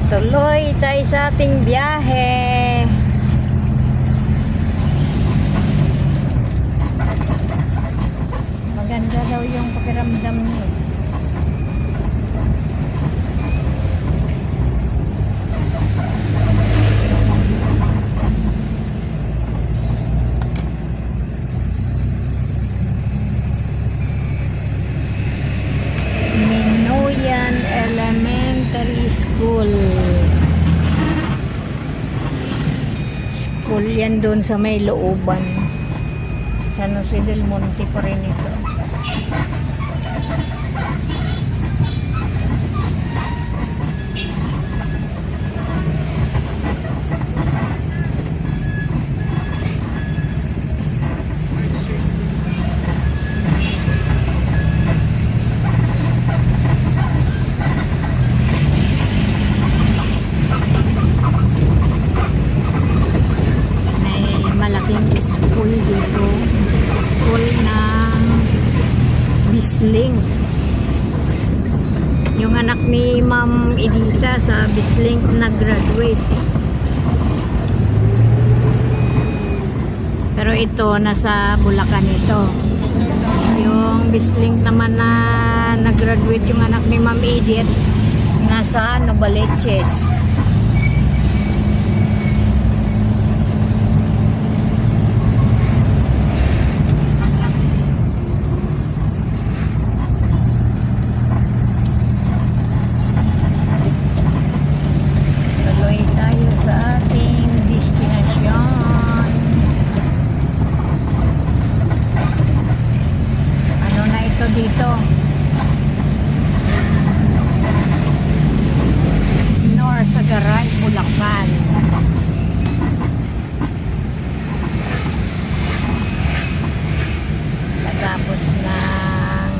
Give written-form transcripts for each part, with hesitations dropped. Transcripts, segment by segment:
Tuloy tayo sa ating biyahe. Maganda daw yung pakiramdam niya. Minoyan Elementary School. School yan doon sa may looban. San Jose del Monte pa rin ito. School dito, school ng Bisling. Yung anak ni Ma'am Edita sa Bisling nag-graduate. Pero ito nasa Bulacan ito. Yung Bisling naman na nag-graduate yung anak ni Ma'am Edith nasa Novaliches. Dito Norsagaray, Bulacan. Tapos ng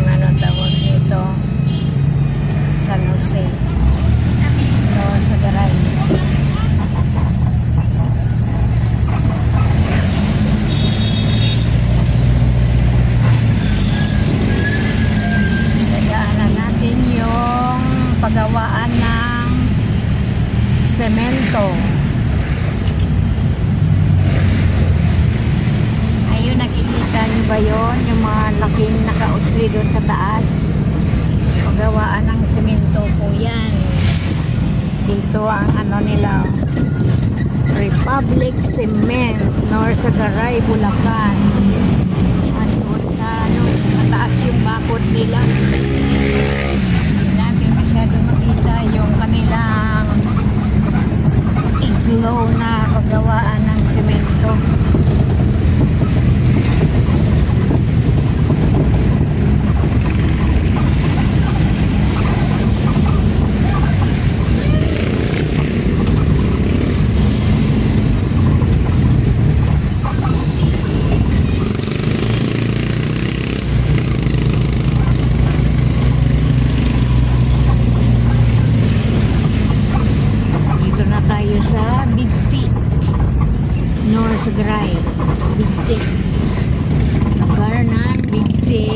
ano tawag dito, San Jose Norsagaray. Pagawaan ng semento. Ayun, nakikita niyo ba yun? Yung mga laking nakausli doon sa taas. Pagawaan ng semento po yan. Dito ang ano nila, Republic Cement, Norsagaray, Bulacan. Doon sa ano, mataas yung bakod nila. Makita yung kanilang iglo na pagawaan ng semento. Sa Bigti Norsagaray, Bigti, lugar ng Bigti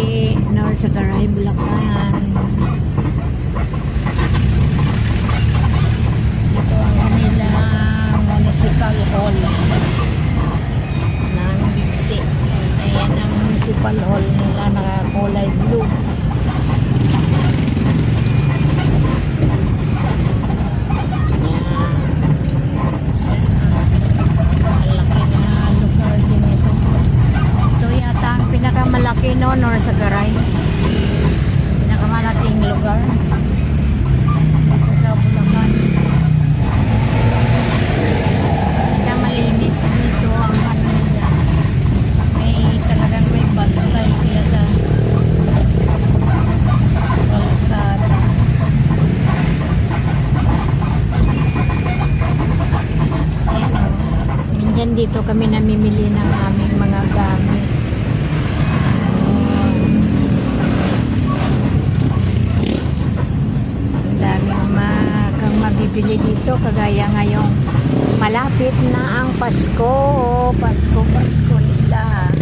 Norsagaray, Bulacan. Ito ang kanilang municipal hall ng Bigti. Ayan ang municipal hall nila, nakakulay blue. Malaki no, Norsagaray. Pinakamalaking lugar dito sa Bulacan. Sila malinis dito ang ano nila. Talagang may bantay sila sa kalsada. Ayan o. Diyan dito kami namimili ng aming mga gamit. Bili dito kagaya ngayong malapit na ang Pasko. Pasko nila.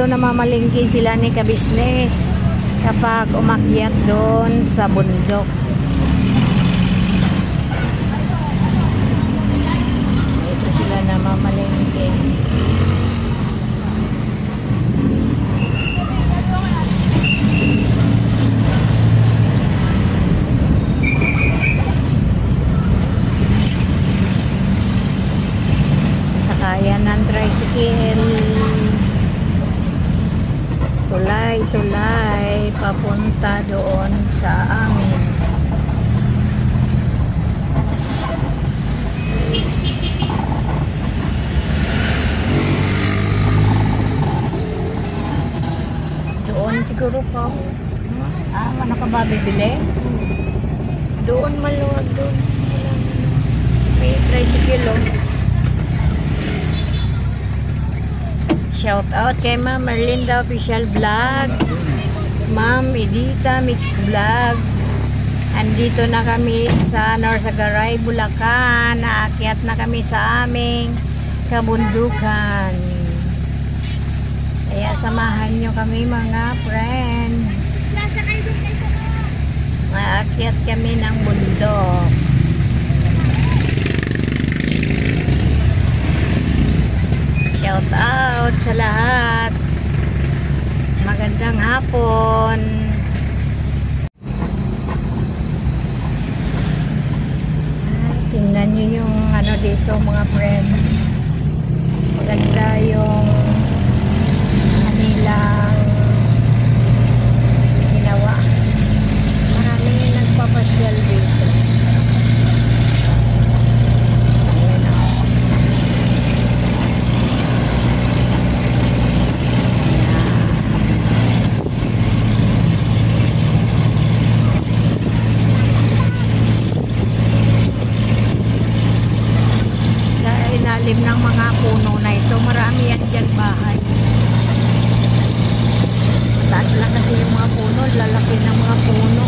dito namamalingki sila ni kabisnes kapag umakyat doon sa bundok. Dito sila namamalingki. Sakayan ng tricycle. Tulay papunta doon sa amin. Doon siguro pa. Ano ka ba bibili? Doon maluwag doon. May tricycle oh. Shout out kay Ma'am Merlinda Official Vlog, Ma'am Edita Mix Vlog. Andito na kami sa Norsagaray, Bulacan. Naakyat na kami sa aming kabundukan. Kaya samahan nyo kami mga friend. Naakyat kami ng bundok. Shout out sa lahat. Magandang hapon. Tingnan nyo yung ano dito mga friend. Maganda yung kanilang ginawa. Marami nagpapasyal dito. Ilalim ng mga puno na ito, marami yan dyan bahay. Taas lang kasi yung mga puno, lalaki ng mga puno.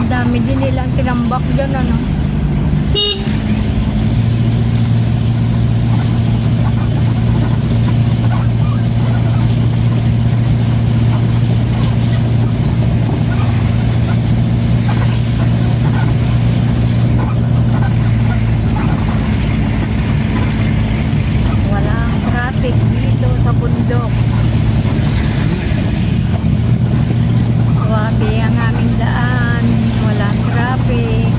Dami din nilang tinambak dyan ano. Walang traffic dito sa bundok. Swabe ang aming daan. Walang traffic.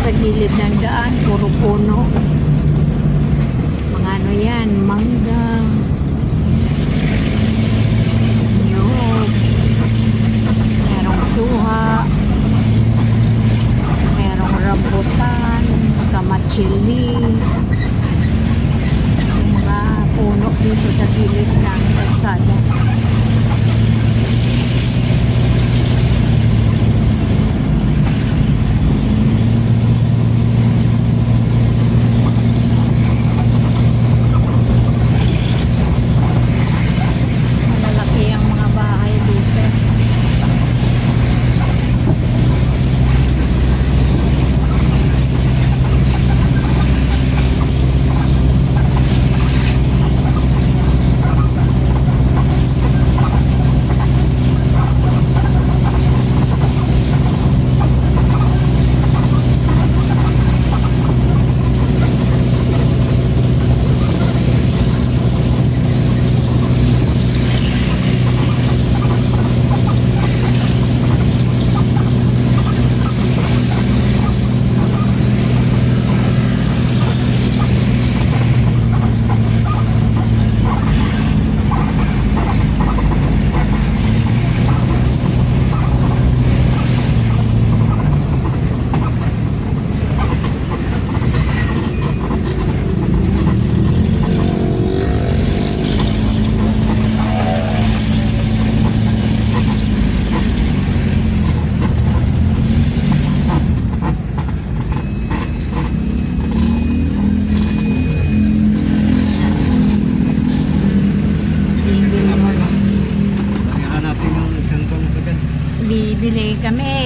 sa gilid ng daan, puro puno. Mga ano yan, mangga, nyog, merong suha, merong rambutan, kamatsili. Yung mga puno dito sa gilid ng kalsada. Bibili kami.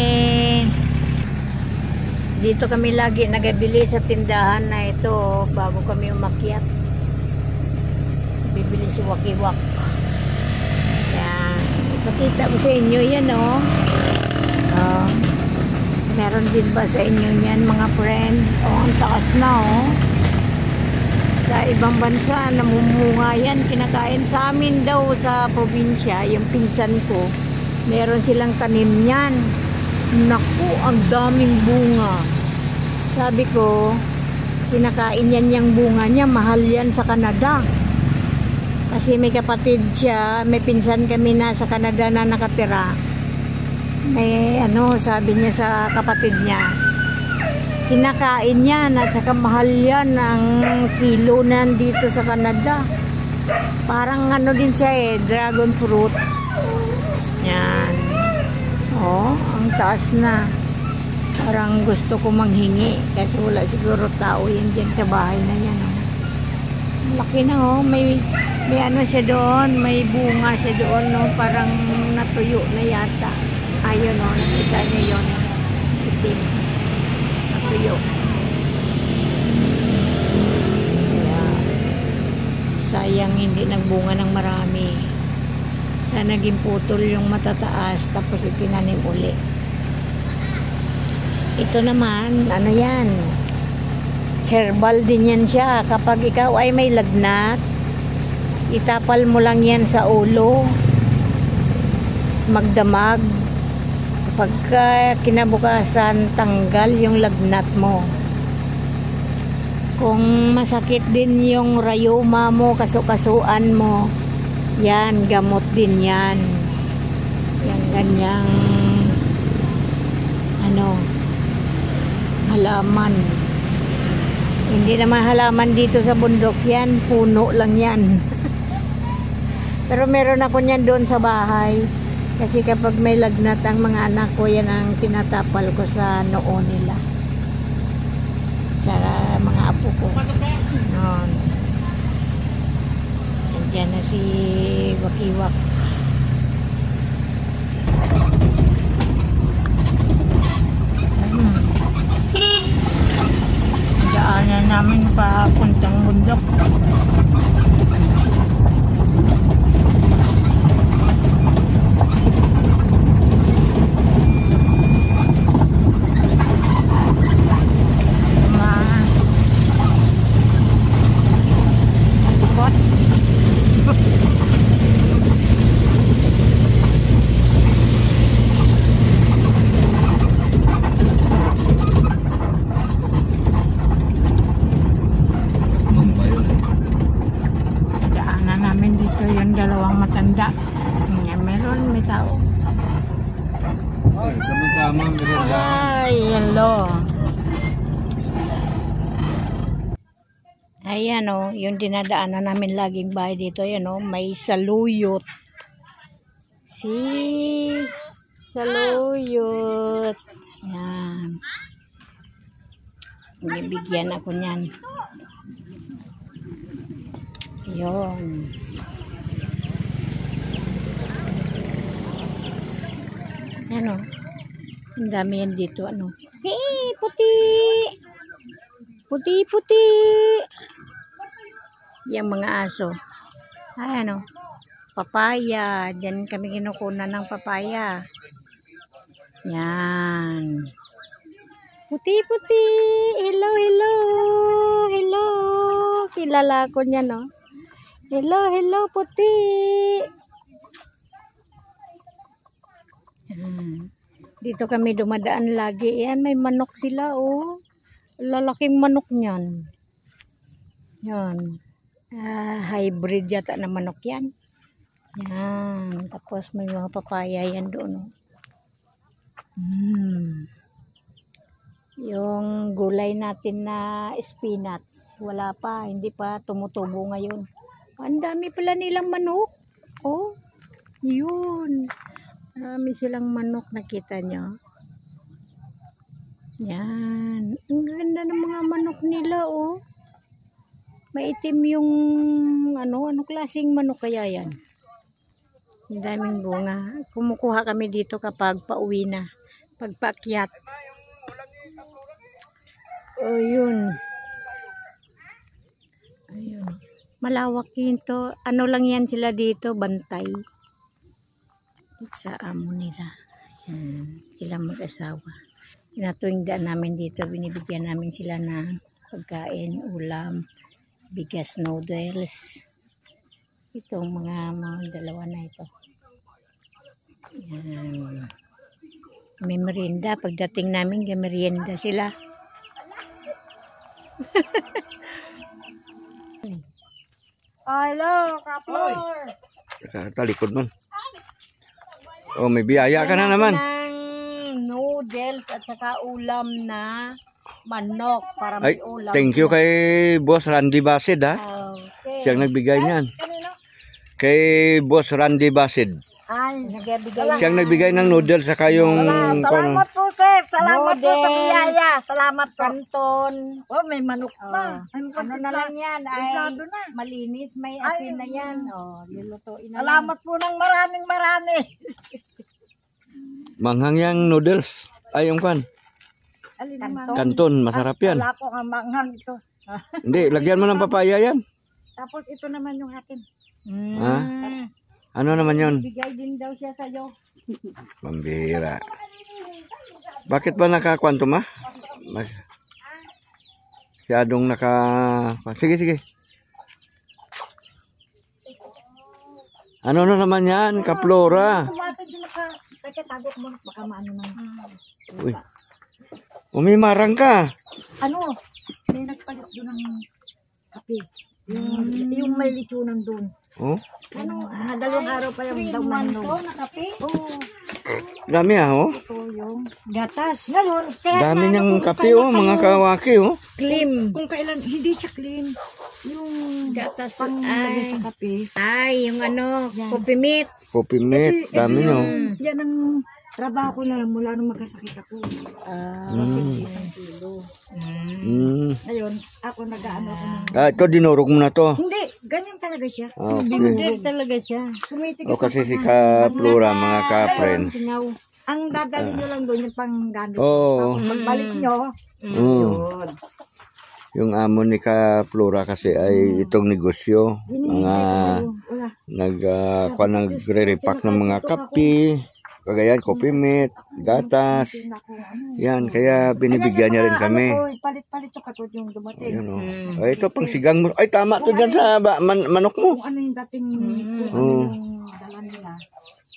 Dito kami lagi nagabili sa tindahan na ito bago kami umakyat. Bibili si Wakiwak. Yan. Ipakita ko sa inyo yan, oh. Meron din ba sa inyo yan, mga friend? Oh, ang taas na, oh. Sa ibang bansa, namumunga yan. Kinakain sa amin daw sa probinsya, yung pinsan ko. Meron silang tanim niyan. Naku, ang daming bunga. Sabi ko, kinakain yan yung bunga niya. Mahal yan sa Canada. Kasi may kapatid siya, may pinsan kami na sa Canada na nakatira. May ano, sabi niya sa kapatid niya, kinakain yan at saka mahal yan ang kilo nandito sa Canada. Parang ano din siya eh, dragon fruit. Yan. Oh, ang taas na. Parang gusto ko manghingi kasi wala siguro tao yan dyan sa bahay na yan. Oh. Laki na, oh. May ano siya doon, may bunga siya doon, no? Parang natuyo na yata. Ayun, oh, nakita niyo yun. Itim. Natuyo. Kaya, sayang hindi nagbunga ng marami. Naging putol yung matataas tapos itinanim uli. Ito naman, ano yan, herbal din yan siya. Kapag ikaw ay may lagnat, itapal mo lang yan sa ulo, magdamag. Pagka kinabukasan, tanggal yung lagnat mo. Kung masakit din yung rayuma mo, kasukasuan mo, yan, gamot din yan. Yan, ganyang ano, halaman. Hindi naman halaman dito sa bundok yan, puno lang yan. Pero meron ako niyan doon sa bahay. Kasi kapag may lagnat ang mga anak ko, yan ang tinatapal ko sa noo nila. Sa mga apo ko. Noon. Diyan na si Wakiwak. Daanan namin papuntang bundok. tao. Ay, kamang-kamang merienda. Ay, hello. Ayan o, yung dinadaanan namin laging bahay dito, ayan o, may saluyot. Saluyot. Ayan. Bibigyan ako niyan. Yun. Ayan o. Ang dami yan dito, ano. Hey, puti! Puti-puti! Yung mga aso. Ayan o. Papaya. Diyan kami kinukunan ng papaya. Yan. Puti-puti. Hello, hello. Hello. Kilala ko niya, no? Hello, hello, puti. Dito kami dumadaan lagi. Yan, may manok sila, oh. Lalaking manok niyan. Yan. Hybrid yata na manok yan. Yan. Tapos may mga papaya yan doon. Yung gulay natin na spinach. Wala pa. Hindi pa tumutubo ngayon. Ang dami pala nilang manok. Oh. Yun. Marami silang manok. Nakita nyo? Yan. Ang ganda ng mga manok nila, oh. Maitim yung ano klaseng manok kaya yan? Ang daming bunga. Kumukuha kami dito kapag pauwi na. Pagpaakyat. Oh, yun. Ayun. Malawak yun to. Ano lang yan sila dito? Bantay. Sa amo nila. Yan. Sila mag-asawa. Tuwing daan namin dito, binibigyan namin sila ng pagkain, ulam, bigas, noodles. Itong mga dalawa na ito. Yan. May merienda. Pagdating namin, merienda sila. Hello, Kaplor! Talikod man. Oh, may biyaya ka na naman. Noodles at saka ulam na manok para may Ay, ulam. thank you kay Boss Randy Basid, ha? Okay. Siyang nagbigay niyan. Kay Boss Randy Basid. Ay, Siyang nagbigay ng noodles saka yung Salamat po, sir. Salamat po sa biyaya. Salamat po. kanton. Oh, may manok pa. Ano na lang yan ay Masyado na. malinis, may asin na yan. Oh, lulutuin na lang. Salamat po ng marami. manghang yang noodles. Ay, yung kan. Alin naman. Kanton, masarap yan. Wala ko ang manghang ito. Hindi, lagyan mo ng papaya yan. Tapos ito naman yung atin. Ha? Ano naman yun? Bigay din daw siya sa'yo. Pambira. Bakit ba nakakwanto ma? Masyadong naka... Sige. Ano na naman yan? Kaplora. Tumatag sila ka. Teka, tagot mo. Baka maano man. Uy. Umimarang ka. Ano? May nagpalit doon ng kape. Yung may litsunan doon. Oh, Ano? Dalawang araw pa yung daw mahinog. na kape? Oo. dami oh. Ito yung... Gatas. Ngayon, kaya Dami paano niyang kung kape oh, mga kawaki oh. Clean. Kung kailan, hindi siya clean. Yung Gatas. panglagay sa kape. Ay, yung ano, Yan. coffee meat. Coffee mate, dami ito oh. Yan ang trabaho ko na lang mula nung magkasakit ako. Isang kilo. Ngayon, ako nag-ano ako ng... Ito dinurog mo na to. Hindi, ganyan talaga siya. Okay. Hindi talaga siya. Tumitigil O kasi si Kaplora mga ka-friends. Singaw. Ang dadali nyo lang doon yung panggamit. Oo. Tapos pagbalik nyo, Mm. Yung amo ni Kaplora kasi ay itong negosyo. Mga nagre-repack ng mga kape. Kagayan, coffee mate, gatas. Yan, kaya binibigyan niya rin kami. Palit-palit yung katulad yung dumating. Ayun, oh. Ay, ito, pang sigang mo. Ay, tama to dyan sa manok mo. Kung ano yung dating yung dala nila.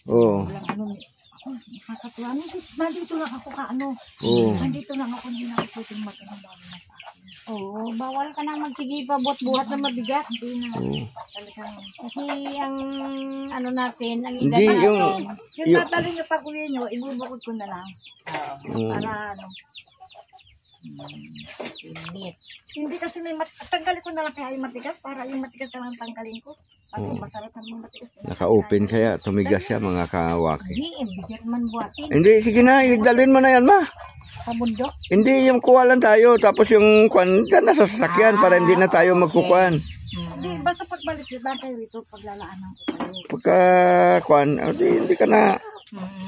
Oo. Walang ano, ako, nakakatuwa. Nandito lang ako kaano. Oo. Nandito lang ako, hindi na ako pwedeng mag-ano na sa akin. Oo, bawal ka na magsigipa buhat-buhat na mabigat. Hindi na. Kasi ang ano natin, ang edad Hindi, yung... Yung tatalin nyo pag uwi nyo, ibubukod ko na lang. Para ano. init. Hindi kasi tanggalin ko na lang kaya yung matigas para yung matigas na lang tanggalin ko. Kasi masarap naman yung matigas. Naka-open siya, tumigas siya mga kawaki. Hindi, bigyan man buhatin. Hindi, sige na, idalhin mo na yan, ma. Sa bundok. Hindi, yung kuha lang tayo, tapos yung kwan, dyan nasa sasakyan para hindi na tayo magkukuhan. Hindi, basta pagbalik nyo lang kayo rito, paglalaanan ko kayo. Pagka kwan, hindi ka na,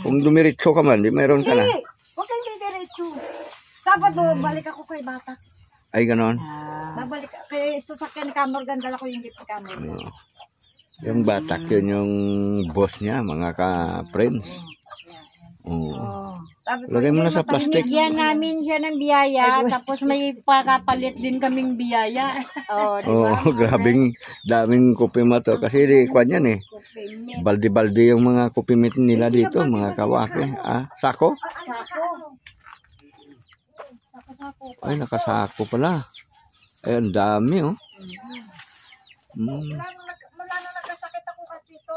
kung dumiritso ka man, di meron ka na. Hindi, huwag kayong didiretso. Sabado, balik ako kay bata. Ay, ganon. Babalik, kay sasakyan ni Camorgan, dala ko yung gift ni Camorgan. Yung batak, yun yung boss niya, mga ka-friends. Oo. Sabi ko, Lagay mo na sa plastic. Binigyan namin siya ng biyaya, tapos may pakapalit din kaming biyaya. Oh, di ba? Oo, grabing daming kupima to. Kasi di, kwan yan eh. Baldi-baldi yung mga kupimit nila dito, mga kawaki. Ah, sako? Ay, nakasako pala. Ay, ang dami oh. Mula nung nagkasakit ako kasi ito,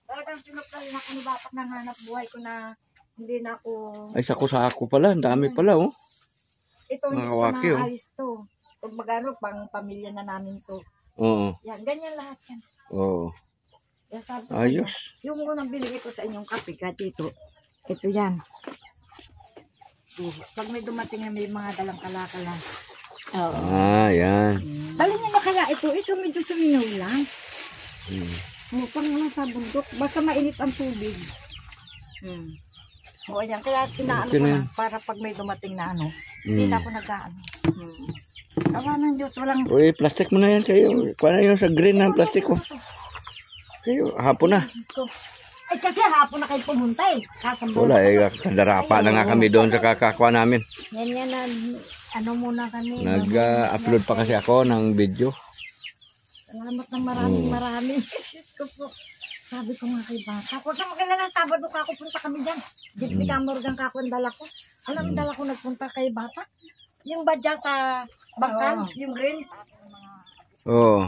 talagang sinuplayin ako ni Batak ng hanap buhay ko na hindi na ako, Ay, sako-sako pala. Ang dami pala oh. ito hindi ko Nakawaki, oh. maayos to. Kung magano, pang pamilya na namin to. Oo. Yan, ganyan lahat yan. Oo. Yan, sabi ko, Ayos. yung unang binigay ko sa inyong kape, kasi ito yan. Pag may dumating na may mga dalang kalakala. Ah, yan. Dali niyo na kaya ito medyo suminaw lang. Pang lang sa bundok, basta mainit ang tubig. O ayan, kaya tinaano Okay ko na na yan. para pag may dumating na ano, hindi na ako nag-ano. Awa ng Diyos, walang... Uy, plastic mo na yan sa'yo. Kuha na yun sa green na plastic ko. Sa'yo, hapon na. Ay kasi hapon na kayo pumunta eh. Kasambol. Wala eh, kadarapa na nga kami doon sa kakakuha namin. Yan na, ano muna kami. Nag-upload pa kasi ako ng video. Salamat ng maraming. Diyos ko po. Sabi ko nga kay Bata. Huwag ka makilala, Sabado ka ako punta kami dyan. Jeep ni Camorgan ka ako ang dala ko. Alam mo dala ko nagpunta kay Bata? Yung badya sa bangkan, yung green. Oo.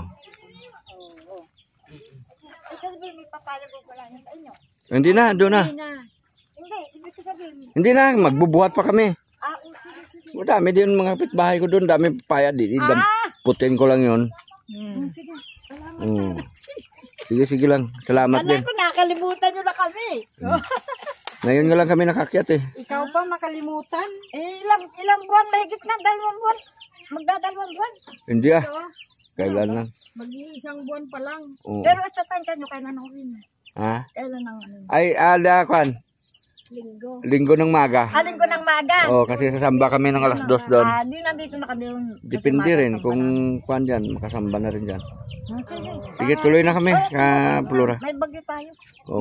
Ay sabi, may papayag ko pala niya sa inyo. Hindi na, doon na. Hindi, ibig sabihin. Hindi na, magbubuhat pa kami. Sige. Madami din mga kapitbahay ko doon, dami papaya din. Putin ko lang yun. Sige, salamat. Sige, sige lang. Salamat Alam din. ko, nakalimutan nyo na kami. Ngayon nga lang kami nakakyat eh. Ikaw pa makalimutan? Eh, ilang buwan, mahigit na, 2 buwan. Magdadalawang buwan. Hindi ah. Kailan lang. Mag-iisang buwan pa lang. Oo. Pero sa tansya nyo, kailan ang uwi na? Ha? Kailan ang ano? Ay, ada kwan. Linggo. Linggo ng maga. Alin ko ng maga. Oo, kasi sasamba kami ng alas 2 doon. Di nandito na kami. Depende rin kung kwan dyan, makasamba na rin dyan. Sige. Sige, tuloy na kami sa Plura. May bagyo tayo.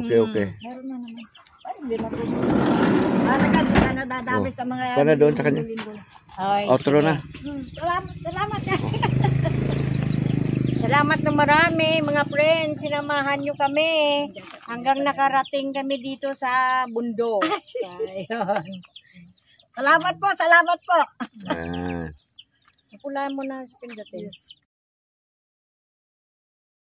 Okay, okay. Meron na naman. Ay, hindi na po. Hindi ka na dadami sa mga... Sana doon sa kanya. Ay, Outro na. Salamat. Salamat na marami, mga friends. Sinamahan nyo kami. Hanggang nakarating kami dito sa bundok. Ayun. Salamat po. Yan. Sipulan mo na sa pindutin.